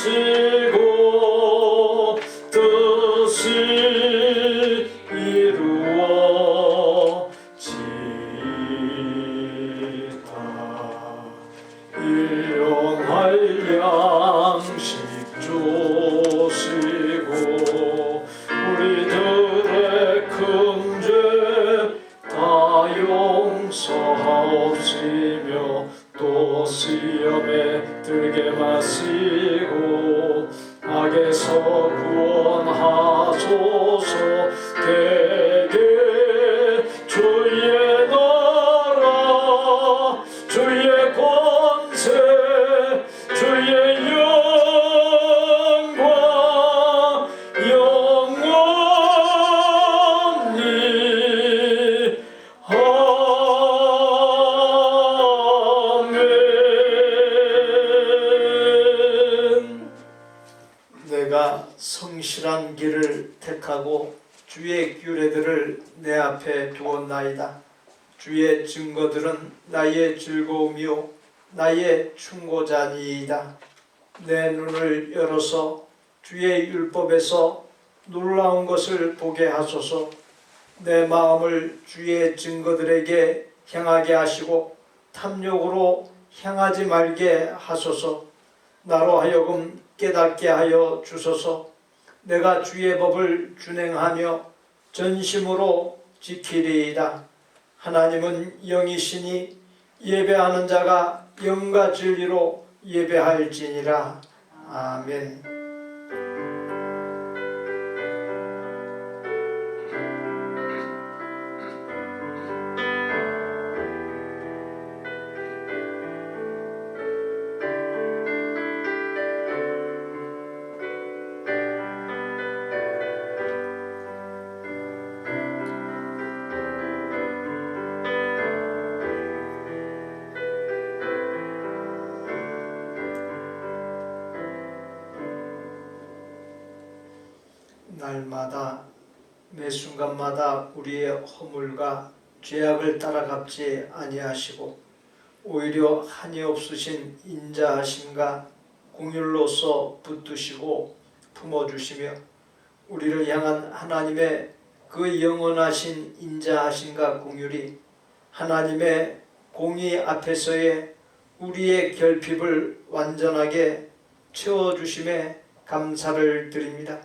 이루어지고 뜻이 이루어지다. 일용할 양식 주시고 우리들의 큰 죄 다 용서하옵시며 또 시험에 들게 마시고 악에서 구원하소서. 대개 주의 나라 주의 권세 주의 영광 영원히 아멘. 내가 성실한 길을 택하고 주의 규례들을 내 앞에 두었나이다. 주의 증거들은 나의 즐거움이요 나의 충고자니이다. 내 눈을 열어서 주의 율법에서 놀라운 것을 보게 하소서. 내 마음을 주의 증거들에게 향하게 하시고 탐욕으로 향하지 말게 하소서. 나로 하여금 깨닫게 하여 주소서. 내가 주의 법을 준행하며 전심으로 지키리이다. 하나님은 영이시니 예배하는 자가 영과 진리로 예배할지니라. 아멘. 날마다 매 순간마다 우리의 허물과 죄악을 따라 갚지 아니하시고 오히려 한이 없으신 인자하심과 공율로서 붙드시고 품어주시며 우리를 향한 하나님의 그 영원하신 인자하심과 공율이 하나님의 공의 앞에서의 우리의 결핍을 완전하게 채워주심에 감사를 드립니다.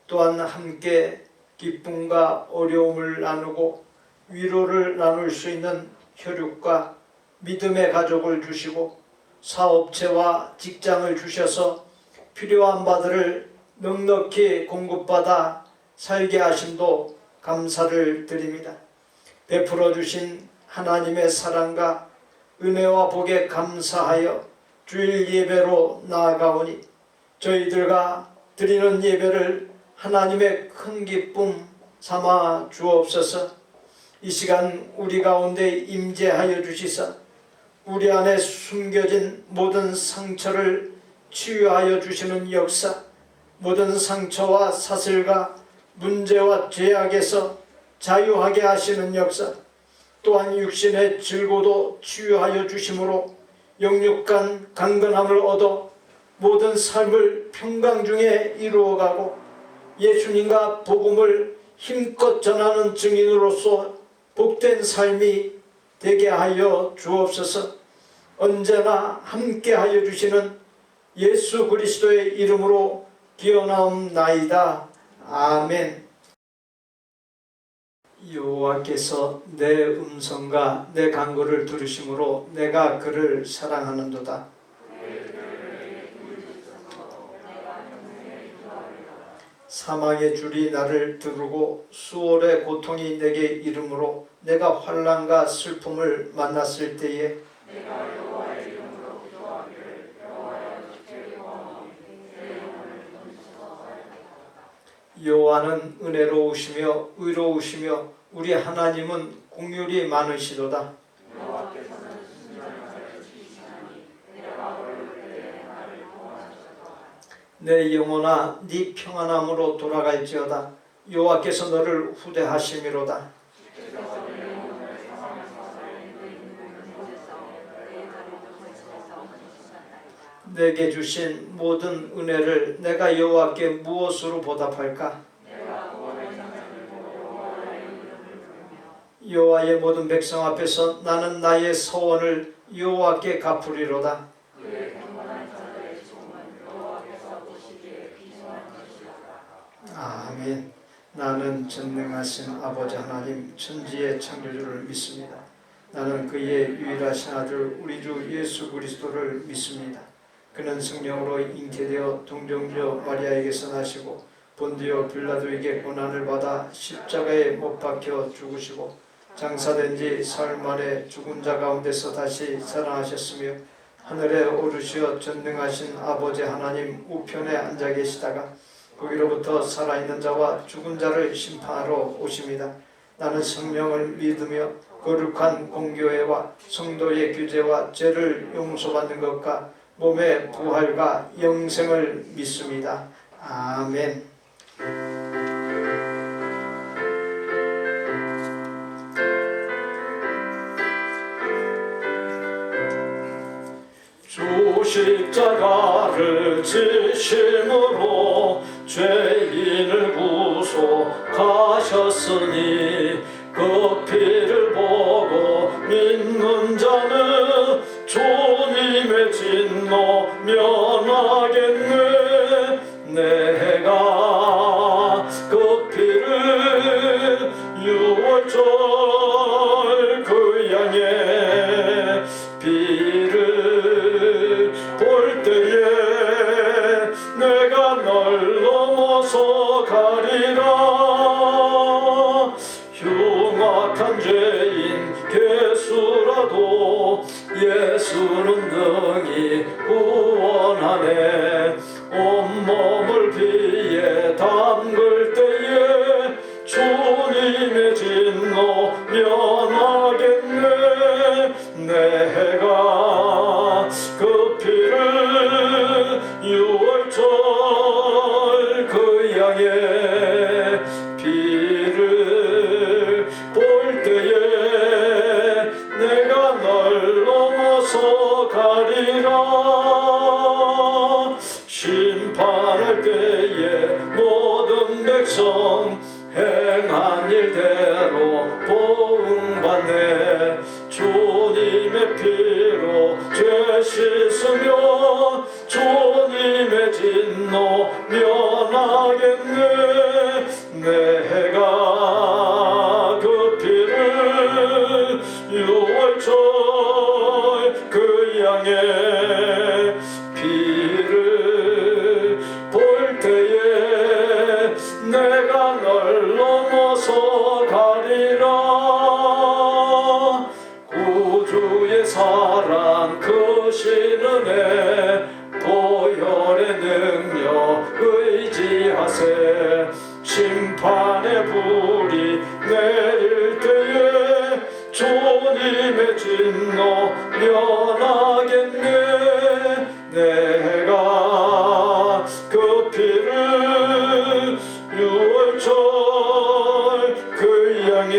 또한 함께 기쁨과 어려움을 나누고 위로를 나눌 수 있는 혈육과 믿음의 가족을 주시고 사업체와 직장을 주셔서 필요한 바들을 넉넉히 공급받아 살게 하심도 감사를 드립니다. 베풀어 주신 하나님의 사랑과 은혜와 복에 감사하여 주일 예배로 나아가오니 저희들과 드리는 예배를 하나님의 큰 기쁨 삼아 주옵소서. 이 시간 우리 가운데 임재하여 주시사 우리 안에 숨겨진 모든 상처를 치유하여 주시는 역사, 모든 상처와 사슬과 문제와 죄악에서 자유하게 하시는 역사, 또한 육신의 질고도 치유하여 주심으로 영육간 강건함을 얻어 모든 삶을 평강 중에 이루어가고 예수님과 복음을 힘껏 전하는 증인으로서 복된 삶이 되게 하여 주옵소서. 언제나 함께 하여 주시는 예수 그리스도의 이름으로 기원하옵나이다. 아멘. 여호와께서 내 음성과 내 간구를 들으심으로 내가 그를 사랑하는도다. 사망의 줄이 나를 두르고 수월의 고통이 내게 이르므로 내가 환난과 슬픔을 만났을 때에 여호와는 은혜로우시며 의로우시며 우리 하나님은 공률이 많으시도다. 내 영혼아 네 평안함으로 돌아갈지어다. 여호와께서 너를 후대하심이로다. 내게 주신 모든 은혜를 내가 여호와께 무엇으로 보답할까? 여호와의 모든 백성 앞에서 나는 나의 서원을 여호와께 갚으리로다. 아멘. 나는 전능하신 아버지 하나님 천지의 창조주를 믿습니다. 나는 그의 유일하신 아들 우리 주 예수 그리스도를 믿습니다. 그는 성령으로 잉태되어 동정녀 마리아에게서 나시고 본디오 빌라도에게 고난을 받아 십자가에 못 박혀 죽으시고 장사된 지 사흘 만에 죽은 자 가운데서 다시 살아나셨으며 하늘에 오르시어 전능하신 아버지 하나님 우편에 앉아 계시다가 거기로부터 살아있는 자와 죽은 자를 심판하러 오십니다. 나는 성령을 믿으며 거룩한 공교회와 성도의 규제와 죄를 용서받는 것과 몸의 부활과 영생을 믿습니다. 아멘. 주 십자가를 지심으로 죄인을 구속하셨으니 그 피를 보고 믿는 자는 주님의 진노 면하겠네. 내가 그 피를 유월절 그 양의 피를 볼 때에 내가 널 넘어서 가리라. 흉악한 죄인 개수라도 예수는 능히 구원하네. 온몸을 피에 담글 때에 주님의 진노 면하겠네. 내가 그 피를 유월절 그 양의 피를 볼 때에 내가 널 넘어서 가리라. 심판할 때에 모든 백성 행한 일대로 보응받네. 주님의 피로 죄 씻으며 주님의 진노 면하겠네. 내가 그 피를 유월절 그 양의 피를 볼 때에 내가 널 넘어서 가리라. 구주의 사랑 크신 은혜 보혈의 능력 의지하세. 심판의 불이 내릴 때에 주님의 진노 면하겠네. 내가 그 피를 유월절 그 양의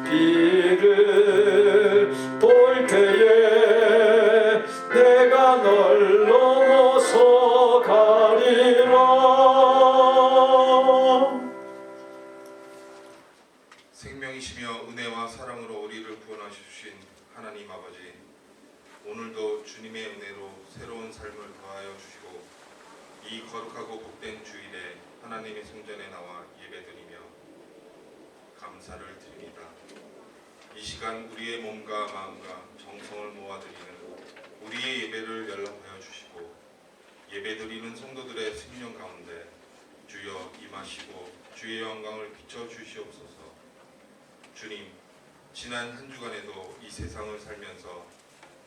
피를 볼 때에 내가 널 넘어서 가리라. 생명이시며 은혜와 사랑으로 우리를 구원하신 하나님 아버지, 오늘도 주님의 은혜로 새로운 삶을 더하여 주시고 이 거룩하고 복된 주일에 하나님의 성전에 나와 예배드리며 감사를 드립니다. 이 시간 우리의 몸과 마음과 정성을 모아드리는 우리의 예배를 연락하여 주시고 예배드리는 성도들의 생명 가운데 주여 임하시고 주의 영광을 비춰주시옵소서. 주님, 지난 한 주간에도 이 세상을 살면서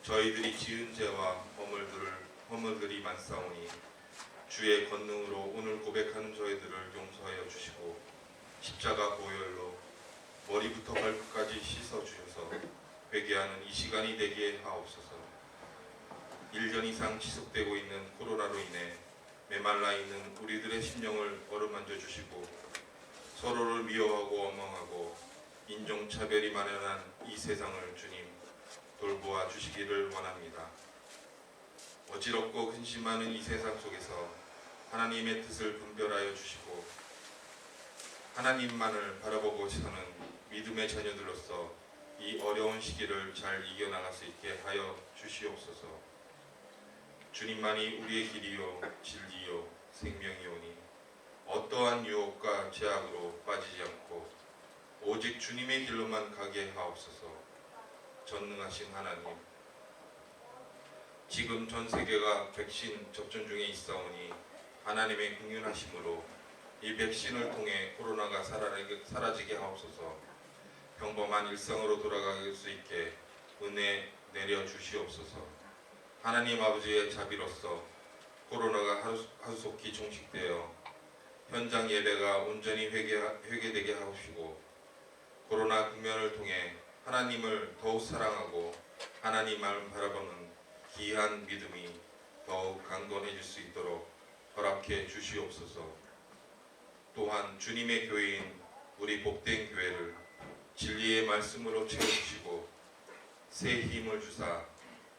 저희들이 지은 죄와 허물들이 많사오니 주의 권능으로 오늘 고백하는 저희들을 용서하여 주시고 십자가 보혈로 머리부터 발끝까지 씻어주셔서 회개하는 이 시간이 되게 하옵소서. 1년 이상 지속되고 있는 코로나로 인해 메말라 있는 우리들의 심령을 어루만져 주시고 서로를 미워하고 원망하고 인종차별이 만연한 이 세상을 주님 돌보아 주시기를 원합니다. 어지럽고 근심하는 이 세상 속에서 하나님의 뜻을 분별하여 주시고 하나님만을 바라보고 사는 믿음의 자녀들로서 이 어려운 시기를 잘 이겨나갈 수 있게 하여 주시옵소서. 주님만이 우리의 길이요 진리요 생명이오니 어떠한 유혹과 제약으로 빠지지 않고 오직 주님의 길로만 가게 하옵소서. 전능하신 하나님, 지금 전 세계가 백신 접종 중에 있사오니 하나님의 긍휼하심으로 이 백신을 통해 코로나가 사라지게 하옵소서. 평범한 일상으로 돌아갈 수 있게 은혜 내려 주시옵소서. 하나님 아버지의 자비로서 코로나가 하루속히 종식되어 현장 예배가 온전히 회개되게 하시고 코로나 국면을 통해 하나님을 더욱 사랑하고 하나님만을 바라보는 귀한 믿음이 더욱 강건해질 수 있도록 허락해 주시옵소서. 또한 주님의 교회인 우리 복된 교회를 진리의 말씀으로 채워주시고 새 힘을 주사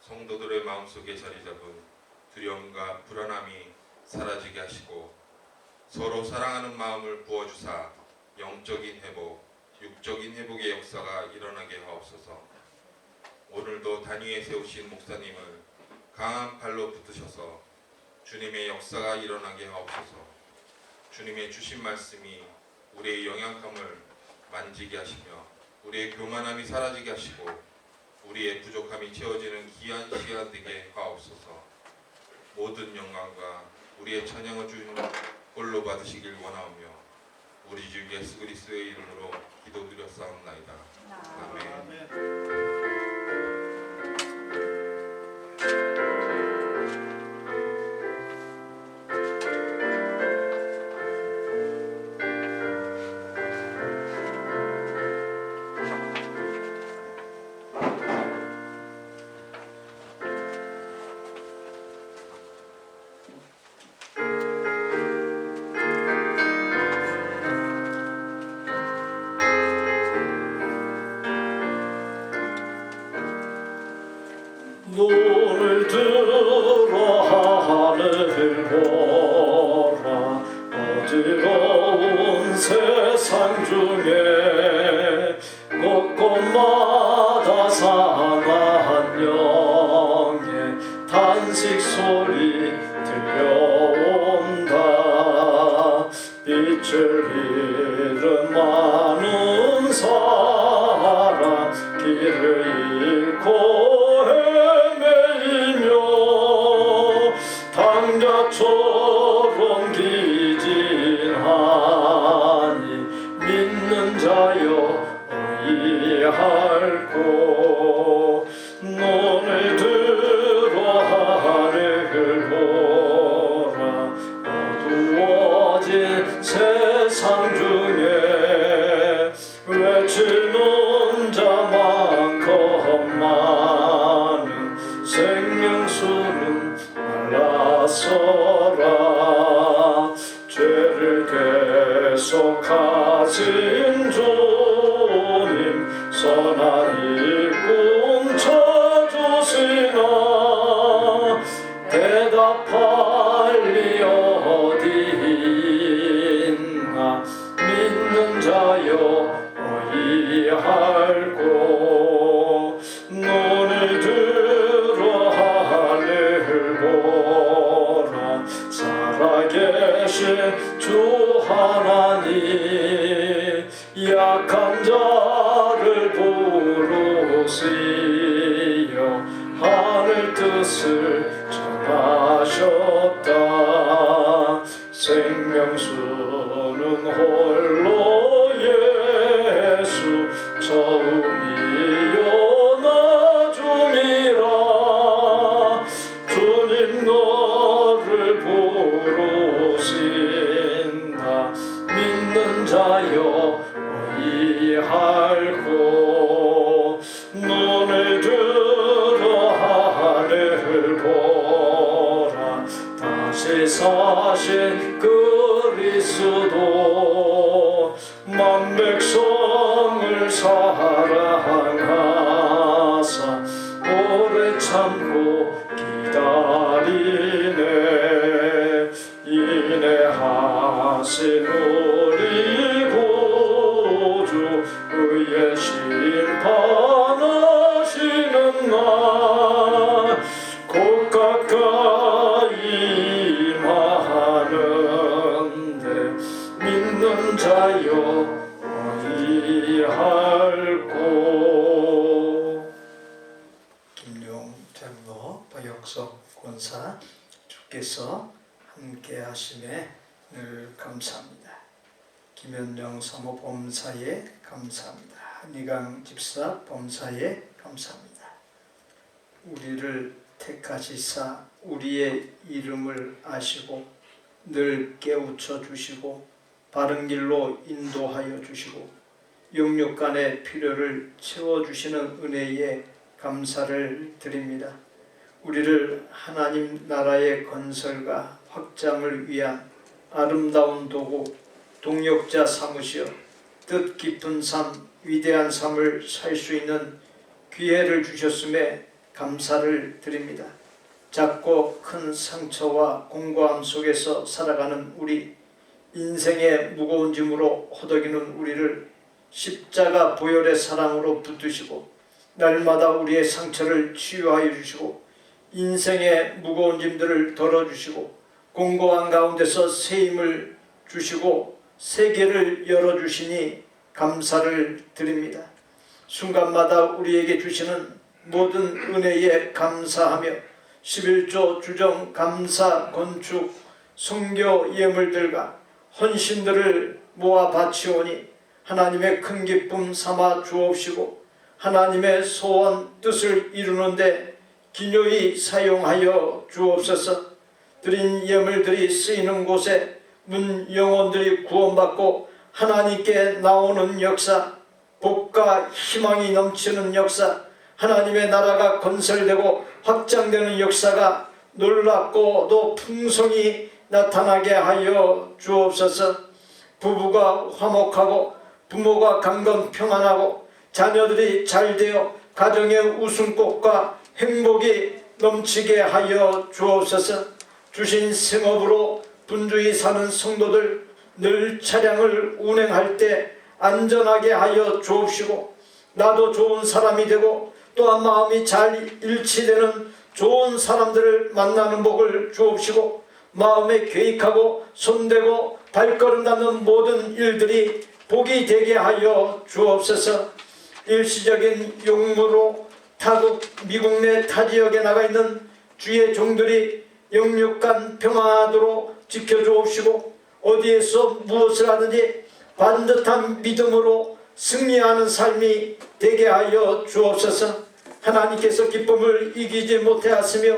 성도들의 마음속에 자리잡은 두려움과 불안함이 사라지게 하시고 서로 사랑하는 마음을 부어주사 영적인 회복, 육적인 회복의 역사가 일어나게 하옵소서. 오늘도 단위에 세우신 목사님을 강한 팔로 붙드셔서 주님의 역사가 일어나게 하옵소서. 주님의 주신 말씀이 우리의 영약함을 만지게 하시며 우리의 교만함이 사라지게 하시고 우리의 부족함이 채워지는 귀한 시간 되게 하옵소서. 모든 영광과 우리의 찬양을 주님 홀로 받으시길 원하오며 우리 주 예수 그리스도의 이름으로 기도드렸사옵나이다. 아멘. 눈을 들어 하늘을 보라. 어지러운 세상 중에 곳곳마다 상한 영의 탄식 소리 들려온다. 빛을 잃은 많은 사람 길을 잃고 당자처럼 기진하니 믿는 자여 의할고 눈을 들어 하늘을 보라. 어두워진 세상 중에 외치는 자만큼 많은 생명수는 말라서라. 죄를 계속하신 주님 선한 일꾼 찾으시나. 대답할 리 어디 있나. 믿는 자여 의할고 눈을 들어 하늘을 보라. 살아계신 주 하나님 약한 자를 부르시어 하늘 뜻을 전하셨다. 생명수는 홀로 예수 처음이요 나중이라. 주님 너를 부르신다. 믿는 자여 의할고 눈을 들어 하늘을 보라. 다시 사신 그리스도 만 백성을 사랑하사 오래 참고 기다리 하신 우리 구주 의의 심판하시는 날 곧 가까이 임하는데 믿는 자여 어디할꼬. 김용장로 박역석 권사 주께서 함께 하심에 늘 감사합니다. 김현정 사모 범사에 감사합니다. 한희강 집사 범사에 감사합니다. 우리를 택하시사 우리의 이름을 아시고 늘 깨우쳐 주시고 바른 길로 인도하여 주시고 영육간의 필요를 채워주시는 은혜에 감사를 드립니다. 우리를 하나님 나라의 건설과 확장을 위한 아름다운 도구, 동역자 삼으시어 뜻깊은 삶, 위대한 삶을 살 수 있는 기회를 주셨음에 감사를 드립니다. 작고 큰 상처와 공고함 속에서 살아가는 우리, 인생의 무거운 짐으로 허덕이는 우리를 십자가 보혈의 사랑으로 붙드시고 날마다 우리의 상처를 치유하여 주시고 인생의 무거운 짐들을 덜어주시고 공고한 가운데서 새 힘을 주시고 세계를 열어주시니 감사를 드립니다. 순간마다 우리에게 주시는 모든 은혜에 감사하며 11조 주정 감사 건축 성교 예물들과 헌신들을 모아 바치오니 하나님의 큰 기쁨 삼아 주옵시고 하나님의 소원 뜻을 이루는데 기묘히 사용하여 주옵소서. 드린 예물들이 쓰이는 곳에 문 영혼들이 구원받고 하나님께 나오는 역사, 복과 희망이 넘치는 역사, 하나님의 나라가 건설되고 확장되는 역사가 놀랍고도 풍성히 나타나게 하여 주옵소서. 부부가 화목하고 부모가 강건 평안하고 자녀들이 잘되어 가정의 웃음꽃과 행복이 넘치게 하여 주옵소서. 주신 생업으로 분주히 사는 성도들 늘 차량을 운행할 때 안전하게 하여 주옵시고 나도 좋은 사람이 되고 또한 마음이 잘 일치되는 좋은 사람들을 만나는 복을 주옵시고 마음에 계획하고 손대고 발걸음 닿는 모든 일들이 복이 되게 하여 주옵소서. 일시적인 용무로 타국 미국 내 타지역에 나가 있는 주의 종들이 영육간 평안하도록 지켜주옵시고 어디에서 무엇을 하든지 반듯한 믿음으로 승리하는 삶이 되게 하여 주옵소서. 하나님께서 기쁨을 이기지 못해 하시며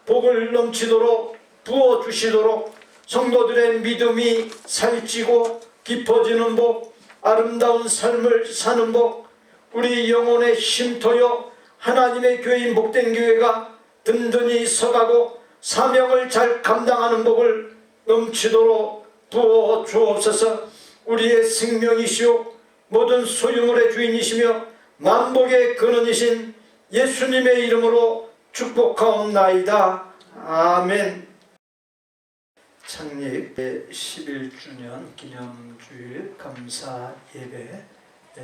복을 넘치도록 부어주시도록 성도들의 믿음이 살찌고 깊어지는 복, 아름다운 삶을 사는 복, 우리 영혼의 쉼터여 하나님의 교회인 복된 교회가 든든히 서가고 사명을 잘 감당하는 복을 넘치도록 부어 주옵소서. 우리의 생명이시오 모든 소유물의 주인이시며 만복의 근원이신 예수님의 이름으로 축복하옵나이다. 아멘. 창립 11주년 기념주일 감사 예배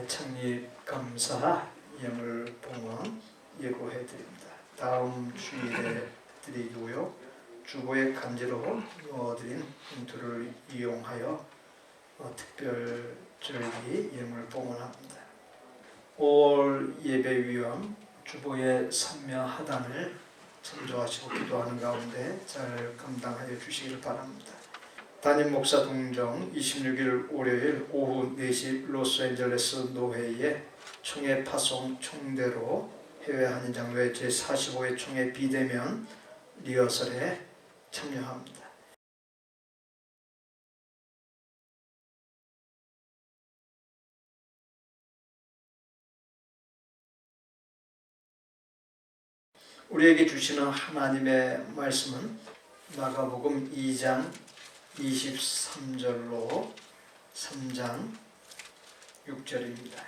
창립 감사 예물봉헌 예고해 드립니다. 다음 주일에 드리고요. 주보에 간지로 넣어드린 봉투를 이용하여 특별절기 예물봉헌합니다. 5월 예배위원 주보의 선명하단을 참조하시고 기도하는 가운데 잘 감당하여 주시기를 바랍니다. 담임 목사 동정 26일 월요일 오후 4시 로스앤젤레스 노회에 총회 파송 총대로 해외 한인장로회 제45회 총회 비대면 리허설에 참여합니다. 우리에게 주시는 하나님의 말씀은 마가복음 2장 23절로 3장 6절입니다.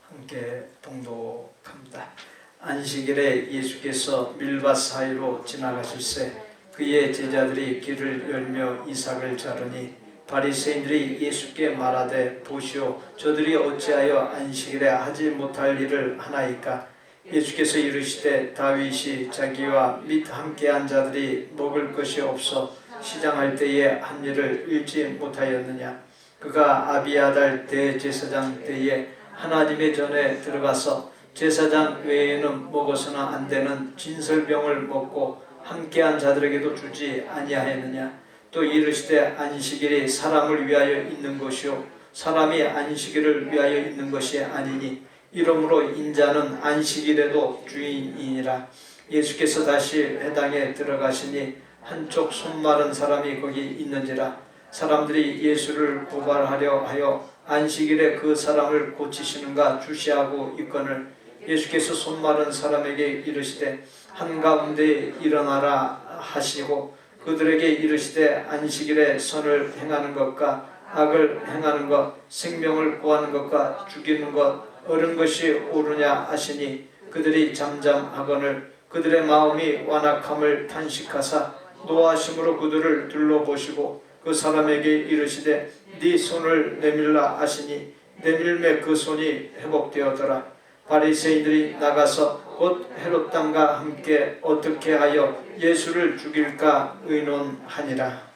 함께 봉독합니다. 안식일에 예수께서 밀밭 사이로 지나가실새 그의 제자들이 길을 열며 이삭을 자르니 바리새인들이 예수께 말하되 보시오 저들이 어찌하여 안식일에 하지 못할 일을 하나이까. 예수께서 이르시되 다윗이 자기와 및 함께한 자들이 먹을 것이 없어 시장할 때에 한 일을 잃지 못하였느냐. 그가 아비아달 대제사장 때에 하나님의 전에 들어가서 제사장 외에는 먹어서는 안 되는 진설병을 먹고 함께한 자들에게도 주지 아니하였느냐. 또 이르시되 안식일이 사람을 위하여 있는 것이요 사람이 안식일을 위하여 있는 것이 아니니 이러므로 인자는 안식일에도 주인이니라. 예수께서 다시 회당에 들어가시니 한쪽 손 마른 사람이 거기 있는지라. 사람들이 예수를 고발하려 하여 안식일에 그 사람을 고치시는가 주시하고 있거늘 예수께서 손 마른 사람에게 이르시되 한가운데 일어나라 하시고 그들에게 이르시되 안식일에 선을 행하는 것과 악을 행하는 것 생명을 구하는 것과 죽이는 것 옳은 것이 옳으냐 하시니 그들이 잠잠하거늘 그들의 마음이 완악함을 탄식하사 노하심으로 그들을 둘러보시고 그 사람에게 이르시되 네 손을 내밀라 하시니 내밀매 그 손이 회복되었더라. 바리새인들이 나가서 곧 헤롯 당과 함께 어떻게 하여 예수를 죽일까 의논하니라.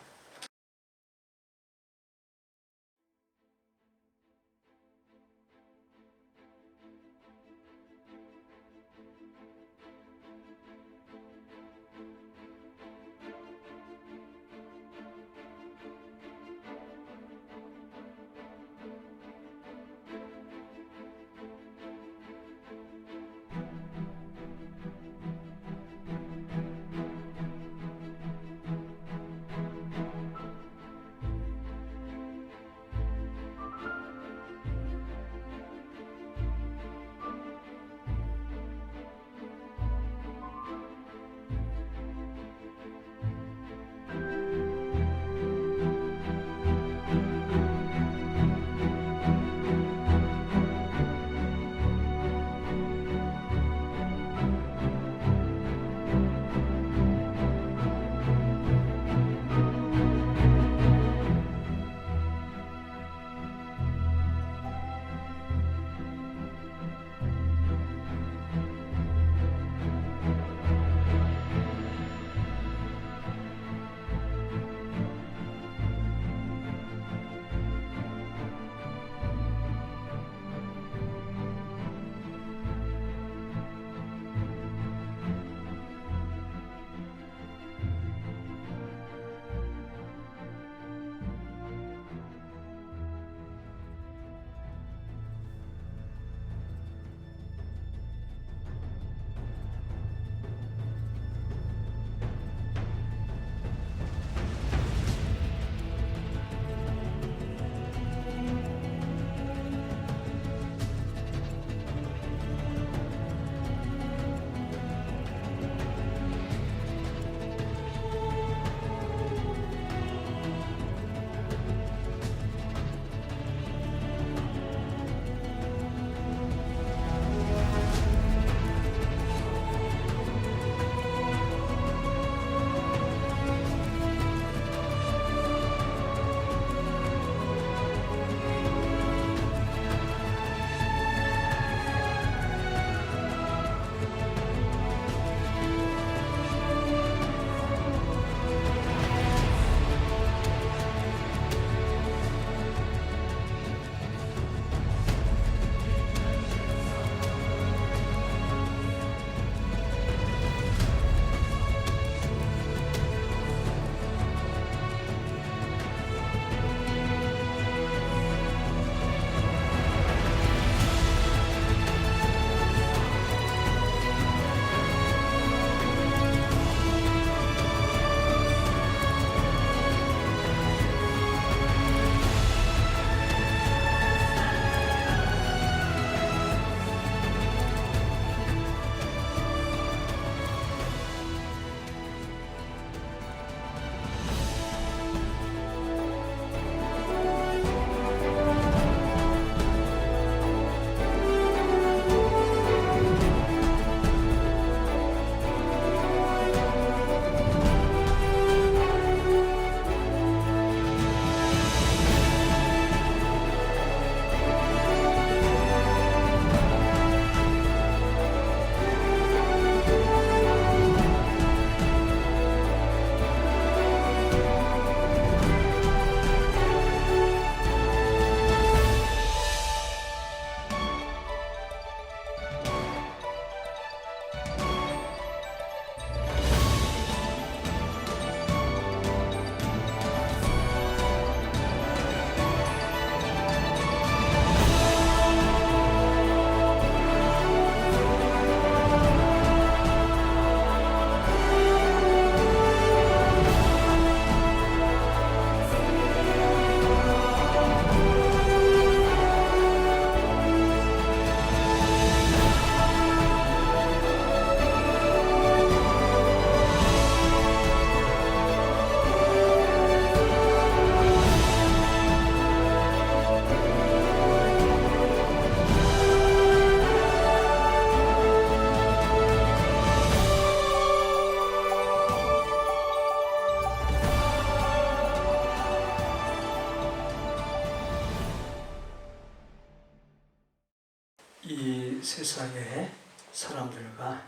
이 세상의 사람들과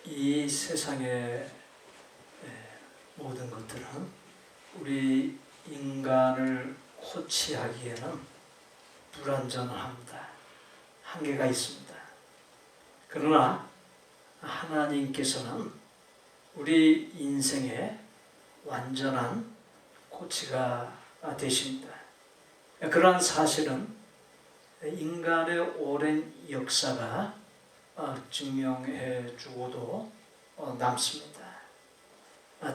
이 세상의 모든 것들은 우리 인간을 코치하기에는 불완전합니다. 한계가 있습니다. 그러나 하나님께서는 우리 인생의 완전한 코치가 되십니다. 그러한 사실은 인간의 오랜 역사가 증명해 주고도 남습니다.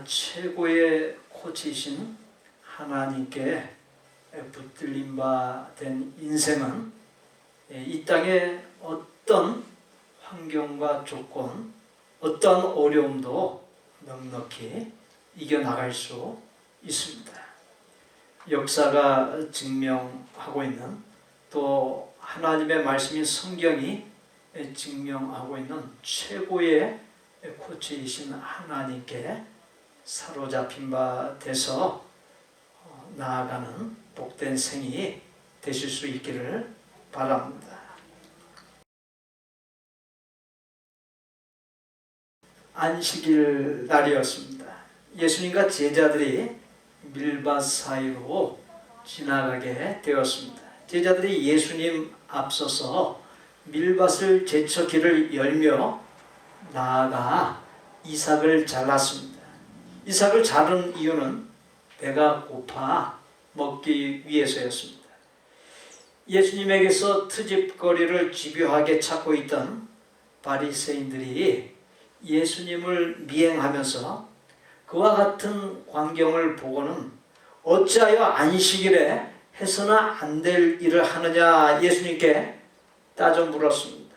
최고의 코치이신 하나님께 붙들림 바 된 인생은 이 땅의 어떤 환경과 조건, 어떤 어려움도 넉넉히 이겨나갈 수 있습니다. 역사가 증명하고 있는, 또 하나님의 말씀인 성경이 증명하고 있는 최고의 코치이신 하나님께 사로잡힌 바 돼서 나아가는 복된 생이 되실 수 있기를 바랍니다. 안식일 날이었습니다. 예수님과 제자들이 밀밭 사이로 지나가게 되었습니다. 제자들이 예수님 앞서서 밀밭을 제쳐 길을 열며 나아가 이삭을 잘랐습니다. 이삭을 자른 이유는 배가 고파 먹기 위해서였습니다. 예수님에게서 트집거리를 집요하게 찾고 있던 바리새인들이 예수님을 미행하면서 그와 같은 광경을 보고는 어찌하여 안식일에 해서나 안 될 일을 하느냐 예수님께 따져 물었습니다.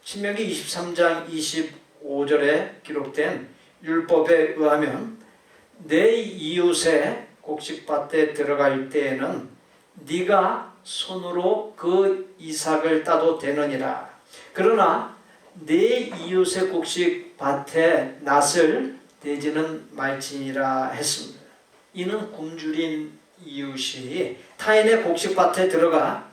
신명기 23장 25절에 기록된 율법에 의하면 내 이웃의 곡식밭에 들어갈 때에는 네가 손으로 그 이삭을 따도 되느니라. 그러나 내 이웃의 곡식밭에 낫을 대지는 말지니라 했습니다. 이는 굶주린 이웃이 타인의 곡식밭에 들어가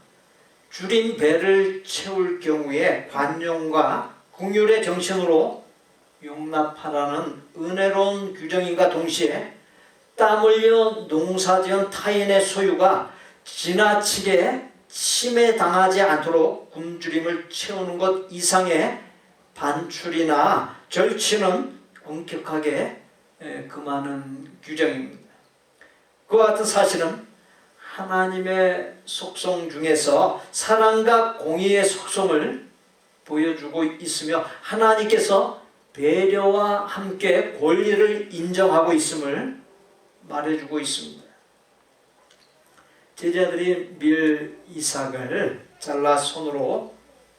줄인 배를 채울 경우에 관용과 긍휼의 정신으로 용납하라는 은혜로운 규정인과 동시에 땀 흘려 농사지은 타인의 소유가 지나치게 침해당하지 않도록 굶주림을 채우는 것 이상의 반출이나 절취는 엄격하게 금하는 규정입니다. 그와 같은 사실은 하나님의 속성 중에서 사랑과 공의의 속성을 보여주고 있으며 하나님께서 배려와 함께 권리를 인정하고 있음을 말해주고 있습니다. 제자들이 밀 이삭을 잘라 손으로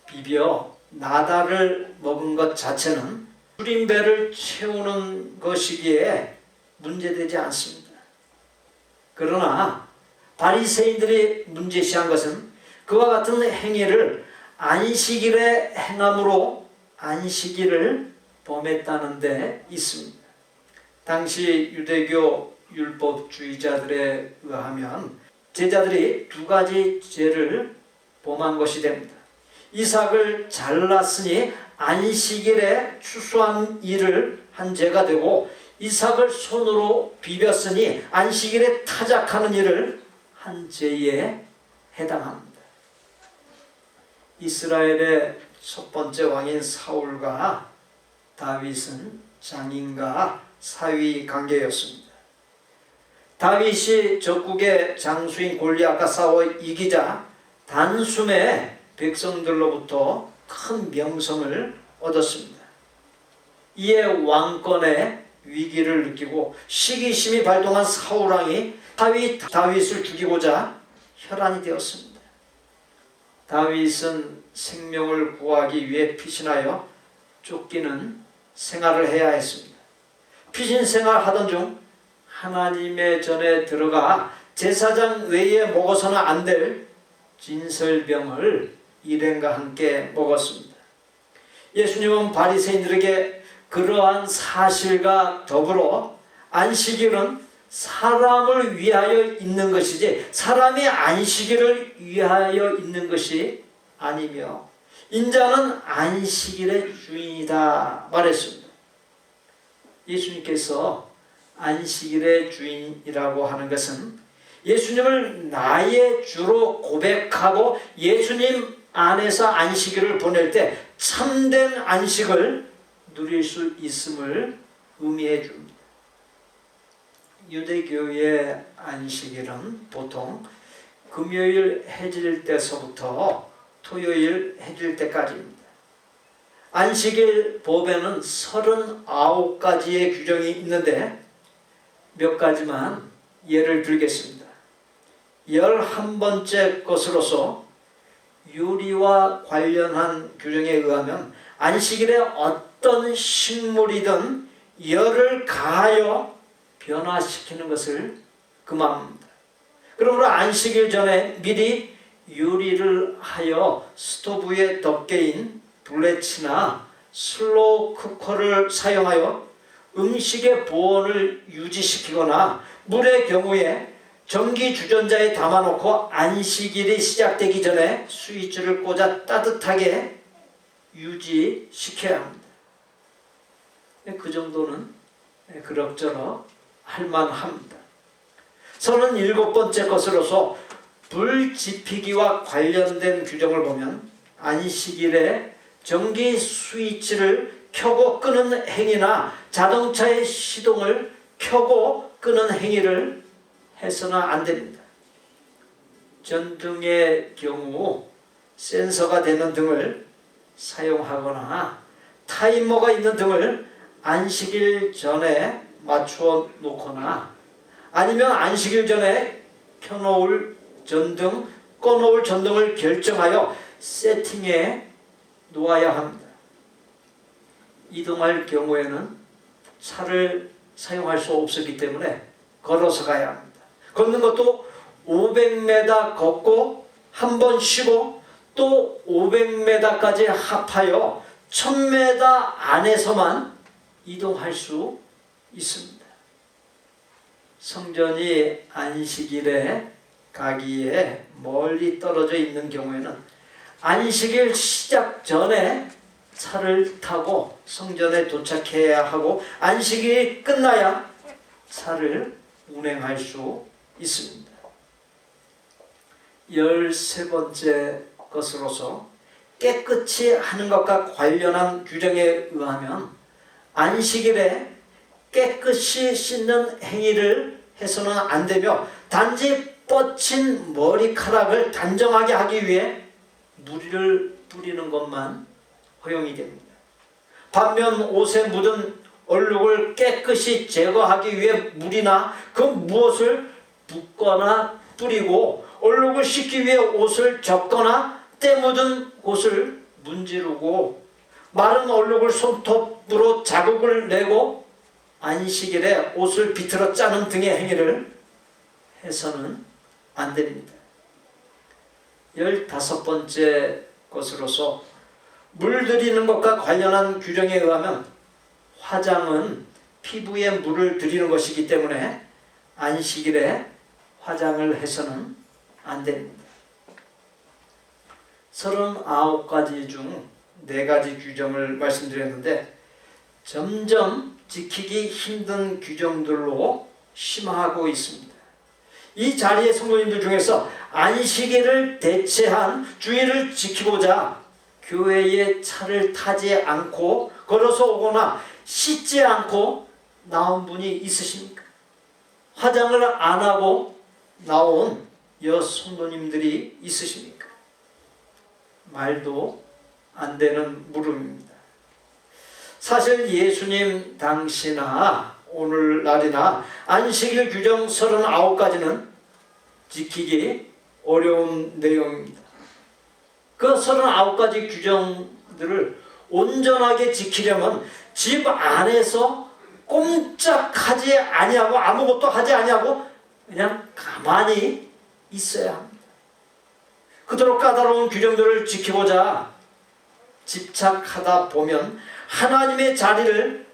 비벼 나다를 먹은 것 자체는 줄인 배를 채우는 것이기에 문제되지 않습니다. 그러나 바리새인들이 문제시한 것은 그와 같은 행위를 안식일에 행함으로 안식일을 범했다는 데 있습니다. 당시 유대교 율법주의자들에 의하면 제자들이 두 가지 죄를 범한 것이 됩니다. 이삭을 잘랐으니 안식일에 추수한 일을 한 죄가 되고 이삭을 손으로 비볐으니 안식일에 타작하는 일을 한 죄에 해당합니다. 이스라엘의 첫 번째 왕인 사울과 다윗은 장인과 사위 관계였습니다. 다윗이 적국의 장수인 골리앗과 싸워 이기자 단숨에 백성들로부터 큰 명성을 얻었습니다. 이에 왕권의 위기를 느끼고 시기심이 발동한 사울왕이 다윗을 죽이고자 혈안이 되었습니다. 다윗은 생명을 구하기 위해 피신하여 쫓기는 생활을 해야 했습니다. 피신 생활하던 중 하나님의 전에 들어가 제사장 외에 먹어서는 안 될 진설병을 일행과 함께 먹었습니다. 예수님은 바리새인들에게 그러한 사실과 더불어 안식일은 사람을 위하여 있는 것이지 사람이 안식일을 위하여 있는 것이 아니며 인자는 안식일의 주인이다 말했습니다. 예수님께서 안식일의 주인이라고 하는 것은 예수님을 나의 주로 고백하고 예수님 안에서 안식일을 보낼 때 참된 안식을 누릴 수 있음을 의미해 줍니다. 유대교의 안식일은 보통 금요일 해질 때서부터 토요일 해질 때까지입니다. 안식일 법에는 39가지의 규정이 있는데 몇 가지만 예를 들겠습니다. 11번째 것으로서 요리와 관련한 규정에 의하면 안식일에 어떤 식물이든 열을 가하여 변화시키는 것을 금합니다. 그러므로 안식일 전에 미리 요리를 하여 스토브에 덮개인 블레치나 슬로우 쿠커를 사용하여 음식의 보온을 유지시키거나 물의 경우에 전기 주전자에 담아놓고 안식일이 시작되기 전에 스위치를 꽂아 따뜻하게 유지시켜야 합니다. 그 정도는 그럭저럭 할만합니다. 37번째 것으로서 불 지피기와 관련된 규정을 보면 안식일에 전기 스위치를 켜고 끄는 행위나 자동차의 시동을 켜고 끄는 행위를 해서는 안 됩니다. 전등의 경우 센서가 되는 등을 사용하거나 타이머가 있는 등을 안식일 전에 맞추어 놓거나 아니면 안식일 전에 켜놓을 전등, 꺼놓을 전등을 결정하여 세팅해 놓아야 합니다. 이동할 경우에는 차를 사용할 수 없었기 때문에 걸어서 가야 합니다. 걷는 것도 500m 걷고 한 번 쉬고 또 500m까지 합하여 1000m 안에서만 이동할 수 있습니다. 성전이 안식일에 가기에 멀리 떨어져 있는 경우에는 안식일 시작 전에 차를 타고 성전에 도착해야 하고 안식일이 끝나야 차를 운행할 수 있습니다. 13번째 것으로서 깨끗이 하는 것과 관련한 규정에 의하면 안식일에 깨끗이 씻는 행위를 해서는 안 되며 단지 뻗친 머리카락을 단정하게 하기 위해 물을 뿌리는 것만 허용이 됩니다. 반면 옷에 묻은 얼룩을 깨끗이 제거하기 위해 물이나 그 무엇을 붓거나 뿌리고 얼룩을 씻기 위해 옷을 접거나 때 묻은 옷을 문지르고 마른 얼룩을 손톱으로 자국을 내고 안식일에 옷을 비틀어 짜는 등의 행위를 해서는 안 됩니다. 15번째 것으로서 물들이는 것과 관련한 규정에 의하면 화장은 피부에 물을 들이는 것이기 때문에 안식일에 화장을 해서는 안 됩니다. 39가지 중 4가지 규정을 말씀드렸는데 점점 지키기 힘든 규정들로 심화하고 있습니다. 이 자리의 성도님들 중에서 안식일을 대체한 주일을 지키고자 교회에 차를 타지 않고 걸어서 오거나 씻지 않고 나온 분이 있으십니까? 화장을 안 하고 나온 여성도님들이 있으십니까? 말도 안 되는 물음입니다. 사실 예수님 당시나 오늘날이나 안식일 규정 39가지는 지키기 어려운 내용입니다. 그 39가지 규정들을 온전하게 지키려면 집 안에서 꼼짝하지 아니하고 아무것도 하지 아니하고 그냥 가만히 있어야 합니다. 그토록 까다로운 규정들을 지키고자 집착하다 보면 하나님의 자리를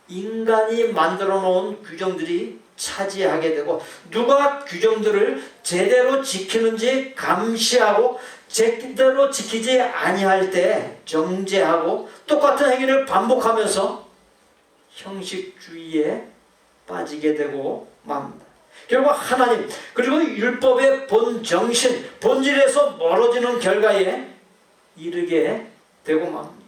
인간이 만들어 놓은 규정들이 차지하게 되고 누가 규정들을 제대로 지키는지 감시하고 제대로 지키지 아니할 때 정죄하고 똑같은 행위를 반복하면서 형식주의에 빠지게 되고 맙니다. 결국 하나님 그리고 율법의 본 정신, 본질에서 멀어지는 결과에 이르게 되고 맙니다.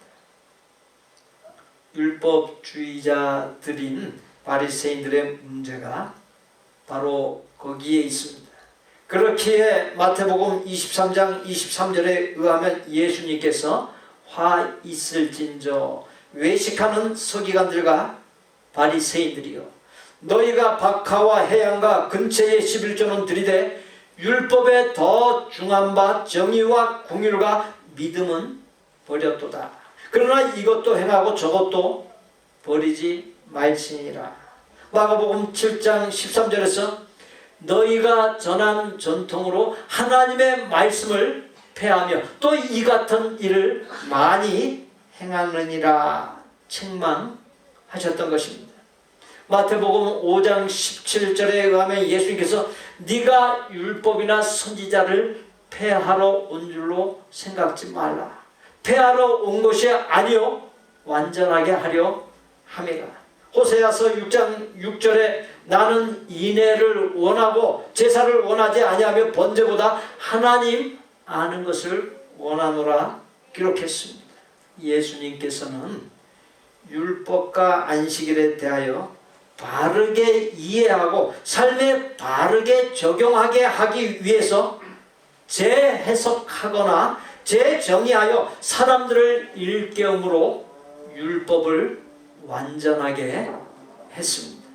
율법주의자들인 바리새인들의 문제가 바로 거기에 있습니다. 그렇기에 마태복음 23장 23절에 의하면 예수님께서 화 있을진저 외식하는 서기관들과 바리새인들이여 너희가 박하와 해양과 근처의 11조는 들이되 율법에 더 중한 바 정의와 공의와 믿음은 버렸도다. 그러나 이것도 행하고 저것도 버리지 말지니라. 마가복음 7장 13절에서 너희가 전한 전통으로 하나님의 말씀을 폐하며 또 이 같은 일을 많이 행하느니라 책망하셨던 것입니다. 마태복음 5장 17절에 의하면 예수님께서 네가 율법이나 선지자를 폐하러 온 줄로 생각지 말라. 폐하러 온 것이 아니요 완전하게 하려 함이라. 호세아서 6장 6절에 나는 인애를 원하고 제사를 원하지 아니하며 번제보다 하나님 아는 것을 원하노라 기록했습니다. 예수님께서는 율법과 안식일에 대하여 바르게 이해하고 삶에 바르게 적용하게 하기 위해서 재해석하거나 재정의하여 사람들을 일깨움으로 율법을 완전하게 했습니다.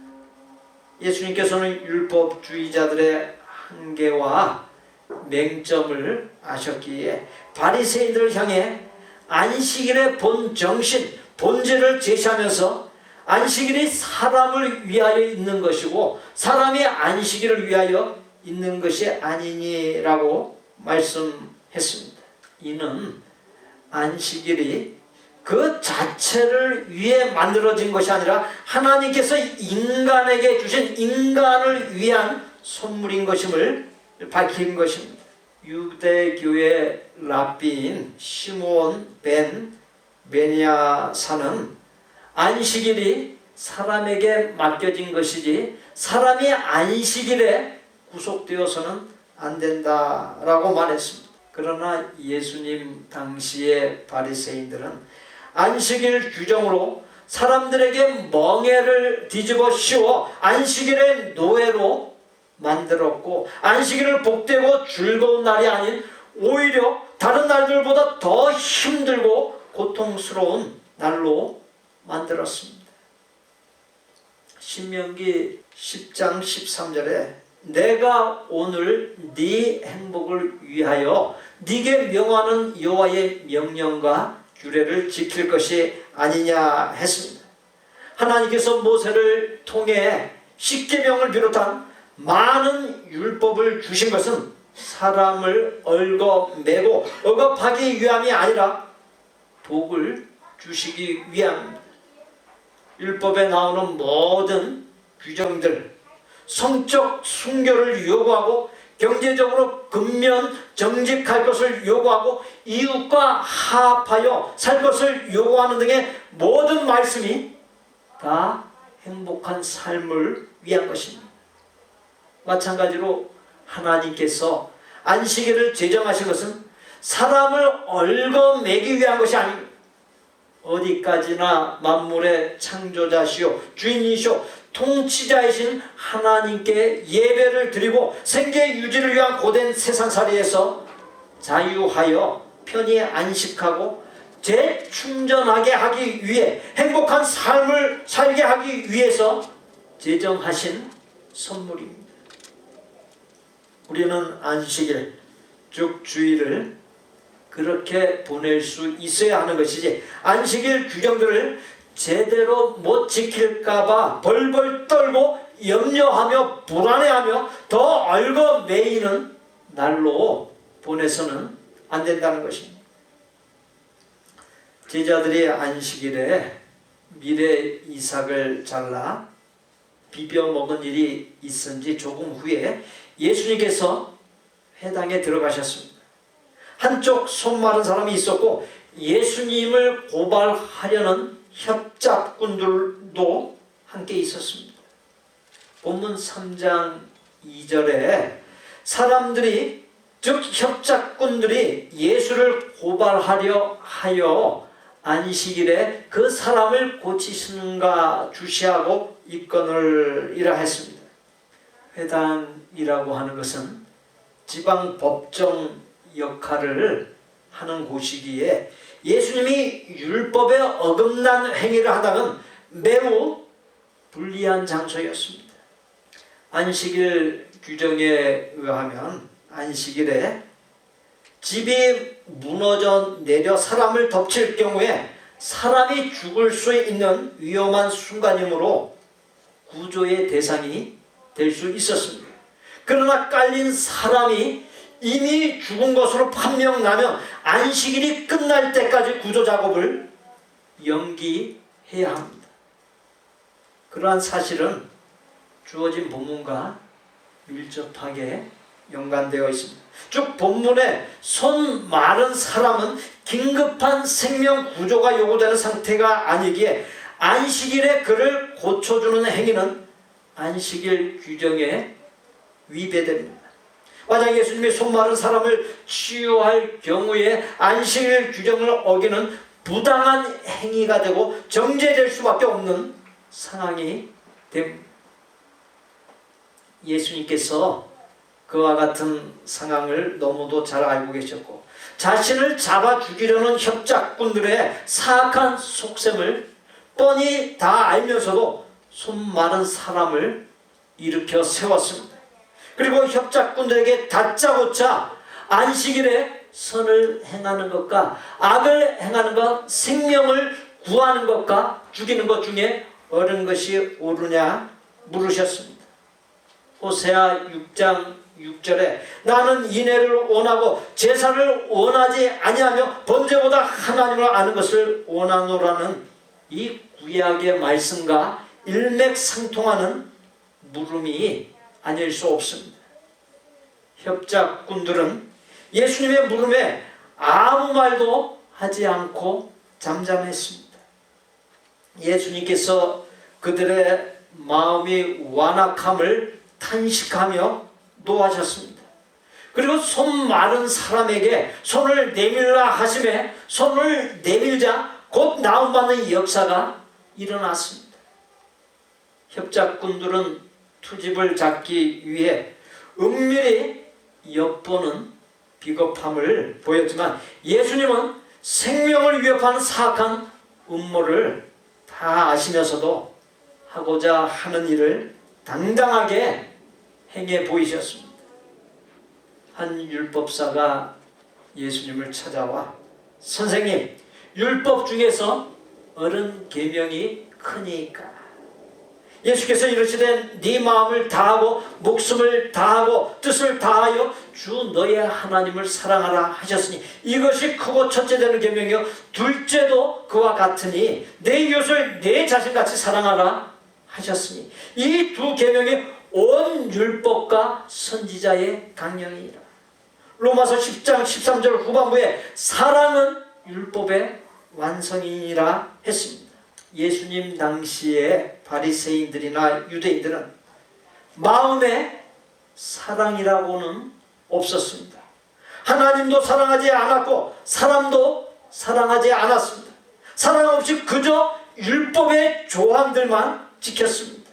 예수님께서는 율법주의자들의 한계와 맹점을 아셨기에 바리새인들을 향해 안식일의 본 정신, 본질을 제시하면서 안식일이 사람을 위하여 있는 것이고 사람이 안식일을 위하여 있는 것이 아니니라고 말씀했습니다. 이는 안식일이 그 자체를 위해 만들어진 것이 아니라 하나님께서 인간에게 주신 인간을 위한 선물인 것임을 밝힌 것입니다. 유대교의 랍비인 시므온 벤 베냐사는 안식일이 사람에게 맡겨진 것이지 사람이 안식일에 구속되어서는 안 된다라고 말했습니다. 그러나 예수님 당시의 바리새인들은 안식일 규정으로 사람들에게 멍에를 뒤집어 씌워 안식일의 노예로 만들었고 안식일을 복되고 즐거운 날이 아닌 오히려 다른 날들보다 더 힘들고 고통스러운 날로 만들었습니다. 신명기 10장 13절에 내가 오늘 네 행복을 위하여 네게 명하는 여호와의 명령과 규례를 지킬 것이 아니냐 했습니다. 하나님께서 모세를 통해 십계명을 비롯한 많은 율법을 주신 것은 사람을 얽어매고 억압하기 위함이 아니라 복을 주시기 위함입니다. 율법에 나오는 모든 규정들, 성적 순결을 요구하고 경제적으로 근면 정직할 것을 요구하고 이웃과 화합하여 살 것을 요구하는 등의 모든 말씀이 다 행복한 삶을 위한 것입니다. 마찬가지로 하나님께서 안식일을 제정하신 것은 사람을 얽어매기 위한 것이 아닙니다. 어디까지나 만물의 창조자시오 주인이시오 통치자이신 하나님께 예배를 드리고 생계 유지를 위한 고된 세상살이에서 자유하여 편히 안식하고 재충전하게 하기 위해 행복한 삶을 살게 하기 위해서 제정하신 선물입니다. 우리는 안식일, 즉 주일을 그렇게 보낼 수 있어야 하는 것이지 안식일 규정들을 제대로 못 지킬까봐 벌벌 떨고 염려하며 불안해하며 더 얽어매이는 날로 보내서는 안 된다는 것입니다. 제자들이 안식일에 밀에 이삭을 잘라 비벼 먹은 일이 있은 지 조금 후에 예수님께서 회당에 들어가셨습니다. 한쪽 손 마른 사람이 있었고 예수님을 고발하려는 협잡꾼들도 함께 있었습니다. 본문 3장 2절에 사람들이, 즉 협잡꾼들이 예수를 고발하려 하여 안식일에 그 사람을 고치시는가 주시하고 입건을 이라 했습니다. 회당이라고 하는 것은 지방 법정 역할을 하는 곳이기에 예수님이 율법에 어긋난 행위를 하다는 매우 불리한 장소였습니다. 안식일 규정에 의하면 안식일에 집이 무너져 내려 사람을 덮칠 경우에 사람이 죽을 수 있는 위험한 순간이므로 구조의 대상이 될 수 있었습니다. 그러나 깔린 사람이 이미 죽은 것으로 판명나면 안식일이 끝날 때까지 구조 작업을 연기해야 합니다. 그러한 사실은 주어진 본문과 밀접하게 연관되어 있습니다. 즉 본문에 손 마른 사람은 긴급한 생명 구조가 요구되는 상태가 아니기에 안식일에 그를 고쳐주는 행위는 안식일 규정에 위배됩니다. 만약 예수님이 손 마른 사람을 치유할 경우에 안식일 규정을 어기는 부당한 행위가 되고 정죄될 수밖에 없는 상황이 됩니다. 예수님께서 그와 같은 상황을 너무도 잘 알고 계셨고 자신을 잡아 죽이려는 협작꾼들의 사악한 속셈을 뻔히 다 알면서도 손 마른 사람을 일으켜 세웠습니다. 그리고 협작꾼들에게 다짜고짜 안식일에 선을 행하는 것과 악을 행하는 것, 생명을 구하는 것과 죽이는 것 중에 어느 것이 옳으냐 물으셨습니다. 호세아 6장 6절에 나는 인애를 원하고 제사를 원하지 아니하며 번제보다 하나님을 아는 것을 원하노라는 이 구약의 말씀과 일맥상통하는 물음이 아닐 수 없습니다. 협작꾼들은 예수님의 물음에 아무 말도 하지 않고 잠잠했습니다. 예수님께서 그들의 마음이 완악함을 탄식하며 노하셨습니다. 그리고 손 마른 사람에게 손을 내밀라 하심에 손을 내밀자 곧 나음받는 역사가 일어났습니다. 협작꾼들은 투집을 잡기 위해 은밀히 엿보는 비겁함을 보였지만 예수님은 생명을 위협하는 사악한 음모를 다 아시면서도 하고자 하는 일을 당당하게 행해 보이셨습니다. 한 율법사가 예수님을 찾아와 선생님, 율법 중에서 어른 계명이 크니까? 예수께서 이르시되 네 마음을 다하고 목숨을 다하고 뜻을 다하여 주 너의 하나님을 사랑하라 하셨으니 이것이 크고 첫째 되는 계명이요 둘째도 그와 같으니 내 이웃을 내 자신같이 사랑하라 하셨으니 이 두 계명이 온 율법과 선지자의 강령이라. 로마서 10장 13절 후반부에 사랑은 율법의 완성이라 했습니다. 예수님 당시에 바리새인들이나 유대인들은 마음에 사랑이라고는 없었습니다. 하나님도 사랑하지 않았고 사람도 사랑하지 않았습니다. 사랑 없이 그저 율법의 조항들만 지켰습니다.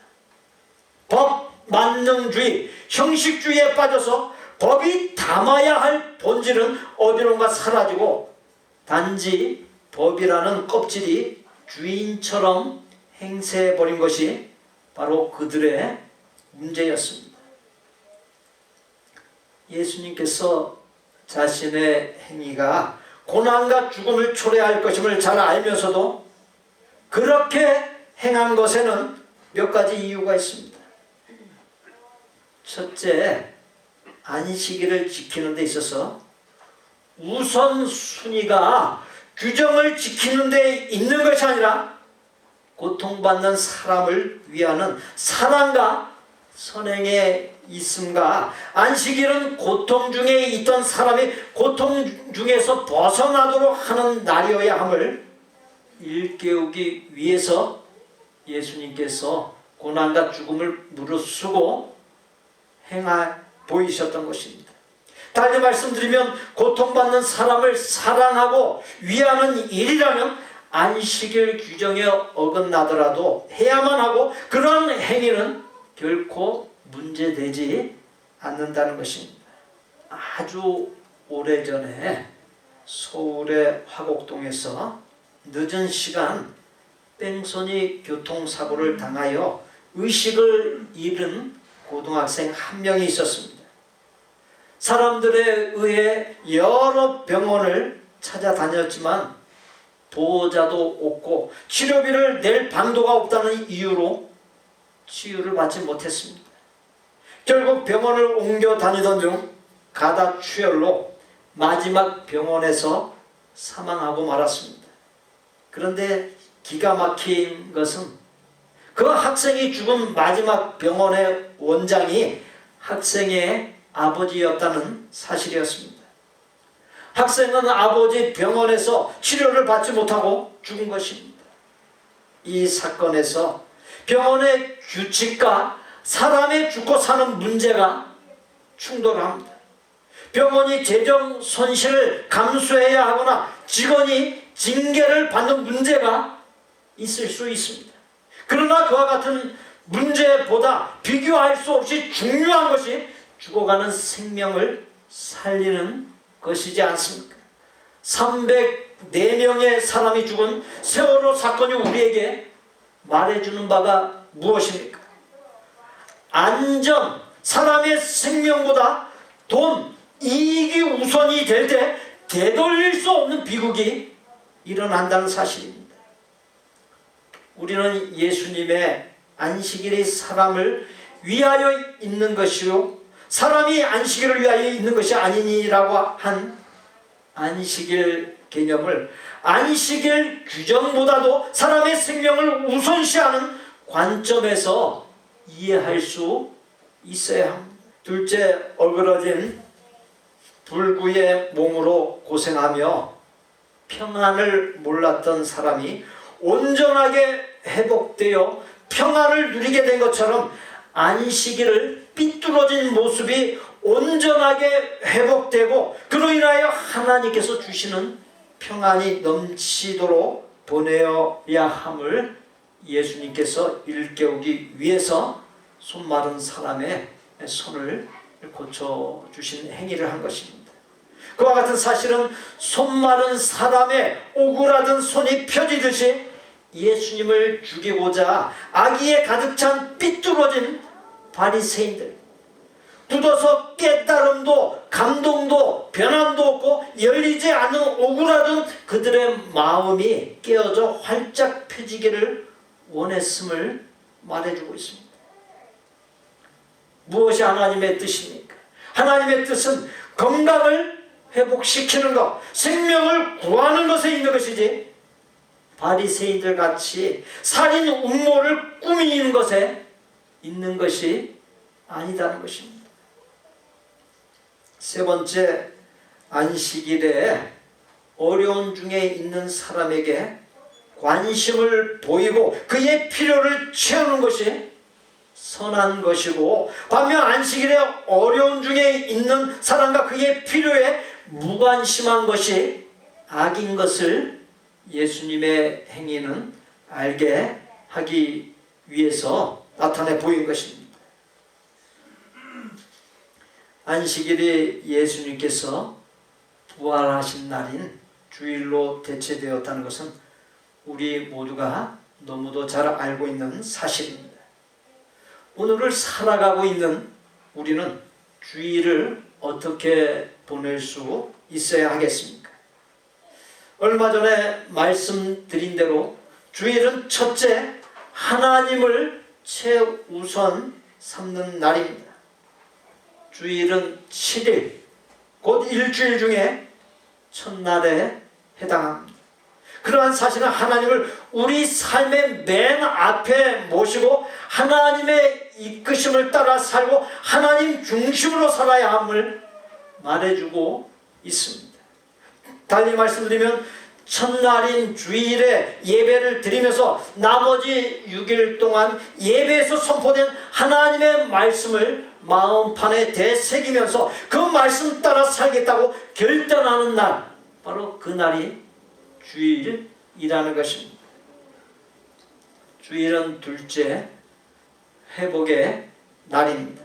법, 만능주의, 형식주의에 빠져서 법이 담아야 할 본질은 어디론가 사라지고 단지 법이라는 껍질이 주인처럼 행세해버린 것이 바로 그들의 문제였습니다. 예수님께서 자신의 행위가 고난과 죽음을 초래할 것임을 잘 알면서도 그렇게 행한 것에는 몇 가지 이유가 있습니다. 첫째, 안식일을 지키는 데 있어서 우선순위가 규정을 지키는 데 있는 것이 아니라 고통받는 사람을 위하는 사랑과 선행에 있음과 안식일은 고통 중에 있던 사람이 고통 중에서 벗어나도록 하는 날이어야 함을 일깨우기 위해서 예수님께서 고난과 죽음을 무릅쓰고 보이셨던 것입니다. 달리 말씀드리면 고통받는 사람을 사랑하고 위하는 일이라면 안식일 규정에 어긋나더라도 해야만 하고 그런 행위는 결코 문제되지 않는다는 것입니다. 아주 오래전에 서울의 화곡동에서 늦은 시간 뺑소니 교통사고를 당하여 의식을 잃은 고등학생 한 명이 있었습니다. 사람들에 의해 여러 병원을 찾아다녔지만 보호자도 없고 치료비를 낼 방도가 없다는 이유로 치유를 받지 못했습니다. 결국 병원을 옮겨 다니던 중 가다출혈로 마지막 병원에서 사망하고 말았습니다. 그런데 기가 막힌 것은 그 학생이 죽은 마지막 병원의 원장이 학생의 아버지였다는 사실이었습니다. 학생은 아버지 병원에서 치료를 받지 못하고 죽은 것입니다. 이 사건에서 병원의 규칙과 사람의 죽고 사는 문제가 충돌합니다. 병원이 재정 손실을 감수해야 하거나 직원이 징계를 받는 문제가 있을 수 있습니다. 그러나 그와 같은 문제보다 비교할 수 없이 중요한 것이 죽어가는 생명을 살리는 것이지 않습니까? 304명의 사람이 죽은 세월호 사건이 우리에게 말해주는 바가 무엇입니까? 안전, 사람의 생명보다 돈, 이익이 우선이 될 때 되돌릴 수 없는 비극이 일어난다는 사실입니다. 우리는 예수님의 안식일이 사람을 위하여 있는 것이요 사람이 안식일을 위하여 있는 것이 아니니라고 한 안식일 개념을 안식일 규정보다도 사람의 생명을 우선시하는 관점에서 이해할 수 있어야 합니다. 둘째, 얼그러진 불구의 몸으로 고생하며 평안을 몰랐던 사람이 온전하게 회복되어 평안을 누리게 된 것처럼 안식일을 삐뚤어진 모습이 온전하게 회복되고 그로 인하여 하나님께서 주시는 평안이 넘치도록 보내어야 함을 예수님께서 일깨우기 위해서 손 마른 사람의 손을 고쳐주신 행위를 한 것입니다. 그와 같은 사실은 손 마른 사람의 오그라든 손이 펴지듯이 예수님을 죽이고자 악의에 가득 찬 삐뚤어진 바리새인들, 굳어서 깨달음도 감동도 변함도 없고 열리지 않는 오그라든 그들의 마음이 깨어져 활짝 펴지기를 원했음을 말해주고 있습니다. 무엇이 하나님의 뜻입니까? 하나님의 뜻은 건강을 회복시키는 것, 생명을 구하는 것에 있는 것이지 바리새인들 같이 살인 음모를 꾸미는 것에 있는 것이 아니다는 것입니다. 세 번째, 안식일에 어려운 중에 있는 사람에게 관심을 보이고 그의 필요를 채우는 것이 선한 것이고 반면 안식일에 어려운 중에 있는 사람과 그의 필요에 무관심한 것이 악인 것을 예수님의 행위는 알게 하기 위해서 나타내 보인 것입니다. 안식일이 예수님께서 부활하신 날인 주일로 대체되었다는 것은 우리 모두가 너무도 잘 알고 있는 사실입니다. 오늘을 살아가고 있는 우리는 주일을 어떻게 보낼 수 있어야 하겠습니까? 얼마 전에 말씀드린 대로 주일은 첫째, 하나님을 최우선 삼는 날입니다. 주일은 7일, 곧 일주일 중에 첫날에 해당합니다. 그러한 사실은 하나님을 우리 삶의 맨 앞에 모시고 하나님의 이끄심을 따라 살고 하나님 중심으로 살아야 함을 말해주고 있습니다. 달리 말씀드리면 첫날인 주일에 예배를 드리면서 나머지 6일 동안 예배에서 선포된 하나님의 말씀을 마음판에 되새기면서 그 말씀 따라 살겠다고 결단하는 날, 바로 그 날이 주일이라는 것입니다. 주일은 둘째 회복의 날입니다.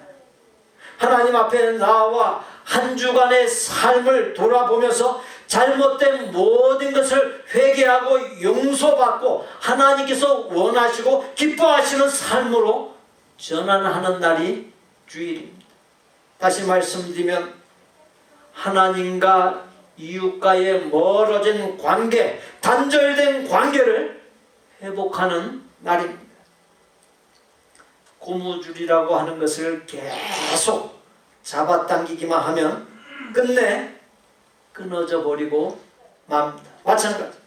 하나님 앞에 나와 한 주간의 삶을 돌아보면서 잘못된 모든 것을 회개하고 용서받고 하나님께서 원하시고 기뻐하시는 삶으로 전환하는 날이 주일입니다. 다시 말씀드리면 하나님과 이웃과의 멀어진 관계, 단절된 관계를 회복하는 날입니다. 고무줄이라고 하는 것을 계속 잡아당기기만 하면 끝내 끊어져 버리고 맙니다. 마찬가지.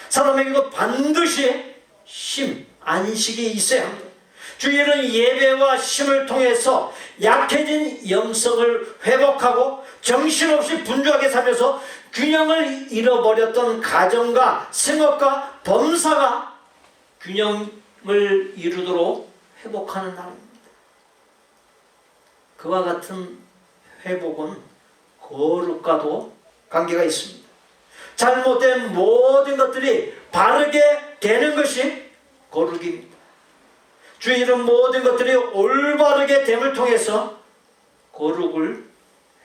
사람에게도 반드시 쉼, 안식이 있어야 합니다. 주일은 예배와 쉼을 통해서 약해진 영성을 회복하고 정신없이 분주하게 살면서 균형을 잃어버렸던 가정과 생업과 범사가 균형을 이루도록 회복하는 날입니다. 그와 같은 회복은 거룩과도 관계가 있습니다. 잘못된 모든 것들이 바르게 되는 것이 거룩입니다. 주일은 모든 것들이 올바르게 됨을 통해서 거룩을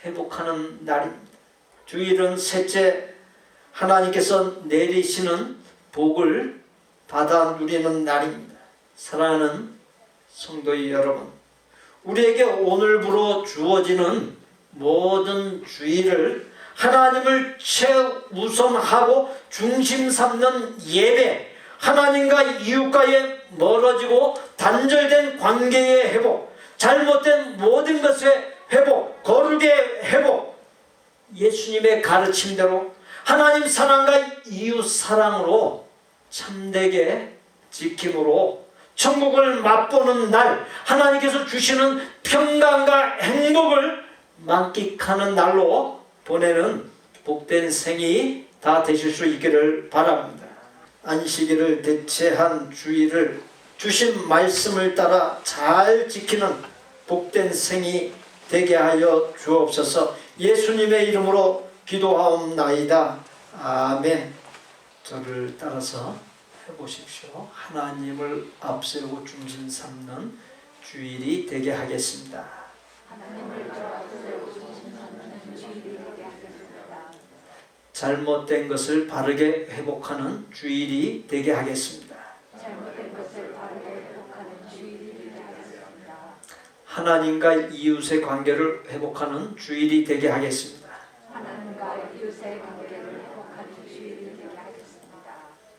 회복하는 날입니다. 주일은 셋째, 하나님께서 내리시는 복을 받아 누리는 날입니다. 사랑하는 성도 여러분, 우리에게 오늘부로 주어지는 모든 주일을 하나님을 최우선하고 중심 삼는 예배, 하나님과 이웃과의 멀어지고 단절된 관계의 회복, 잘못된 모든 것의 회복, 거룩의 회복, 예수님의 가르침대로 하나님 사랑과 이웃 사랑으로 참되게 지킴으로 천국을 맛보는 날, 하나님께서 주시는 평강과 행복을 만끽하는 날로 보내는 복된 생이 다 되실 수 있기를 바랍니다. 안식일을 대체한 주일을 주신 말씀을 따라 잘 지키는 복된 생이 되게 하여 주옵소서. 예수님의 이름으로 기도하옵나이다. 아멘. 저를 따라서 해보십시오. 하나님을 앞세우고 중심 삼는 주일이 되게 하겠습니다. 잘못된 것을 바르게 회복하는 주일이 되게 하겠습니다. 하나님과 이웃의 관계를 회복하는 주일이 되게 하겠습니다.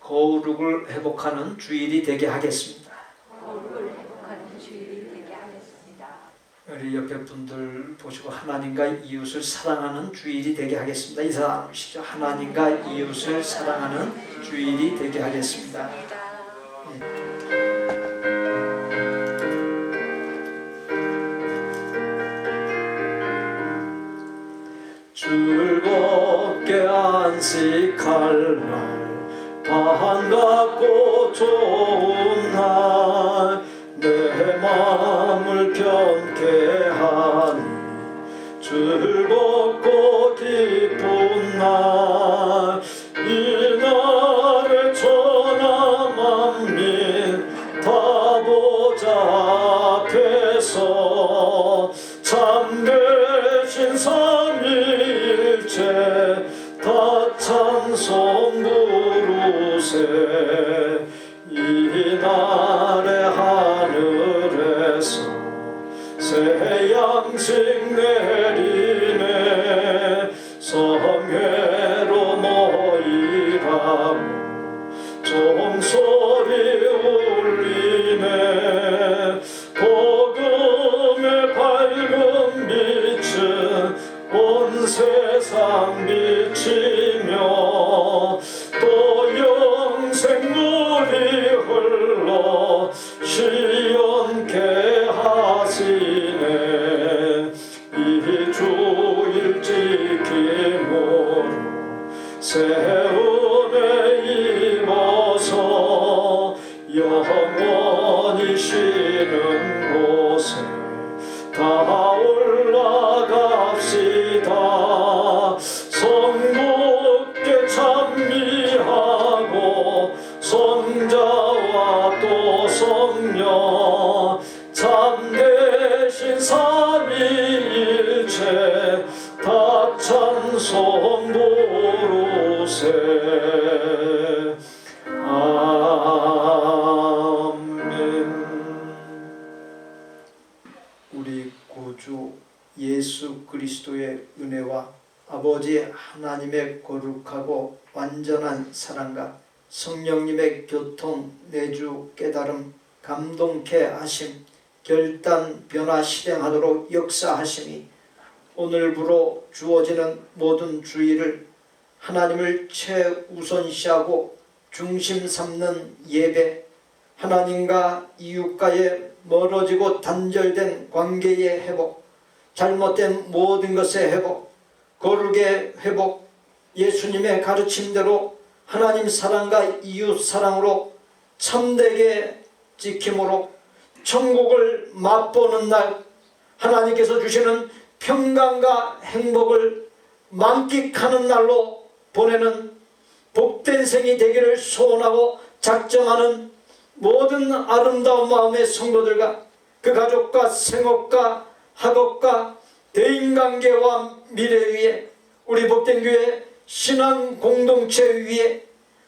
거룩을 회복하는 주일이 되게 하겠습니다. 우리 옆에 분들 보시고 하나님과 이웃을 사랑하는 주일이 되게 하겠습니다. 인사 나누시죠. 하나님과 이웃을 사랑하는 주일이 되게 하겠습니다. 즐겁게 안식할 날, 반갑고 좋은 날, 내 마음을 편케 하니 즐겁고 기쁜 날, 이 날에 천하 만민 다 보좌 앞에서 참되신 삼위일체 다 찬송 부르세. 이 날에 하늘에서 새 양식 내리네. 성회로 모이라고 종소리 울리네. 복음의 밝은 빛은 온 세상 비치며 또 주일 지킴으로 세운에 입어서 영원히 쉬는 곳에 다 올라갑시다. 성부께 찬미하고 성자와 또 성령 참되신 삼위일체 다 찬송 부르세. 아멘. 우리 구주 예수 그리스도의 은혜와 아버지 하나님의 거룩하고 완전한 사랑과 성령님의 교통, 내주, 깨달음, 감동케 하심, 결단, 변화, 실행하도록 역사하심이 오늘부로 주어지는 모든 주의를 하나님을 최우선시하고 중심 삼는 예배, 하나님과 이웃과의 멀어지고 단절된 관계의 회복, 잘못된 모든 것의 회복, 거룩의 회복, 예수님의 가르침대로 하나님 사랑과 이웃 사랑으로 참되게 지킴으로 천국을 맛보는 날, 하나님께서 주시는 평강과 행복을 만끽하는 날로 보내는 복된 생이 되기를 소원하고 작정하는 모든 아름다운 마음의 성도들과 그 가족과 생업과 학업과 대인관계와 미래 위에 우리 복된 교회 신앙 공동체 위에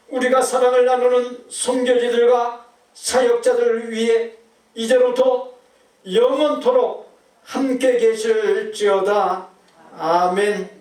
우리가 사랑을 나누는 선교지들과 사역자들을 위해 이제부터 영원토록 함께 계실지어다. 아멘.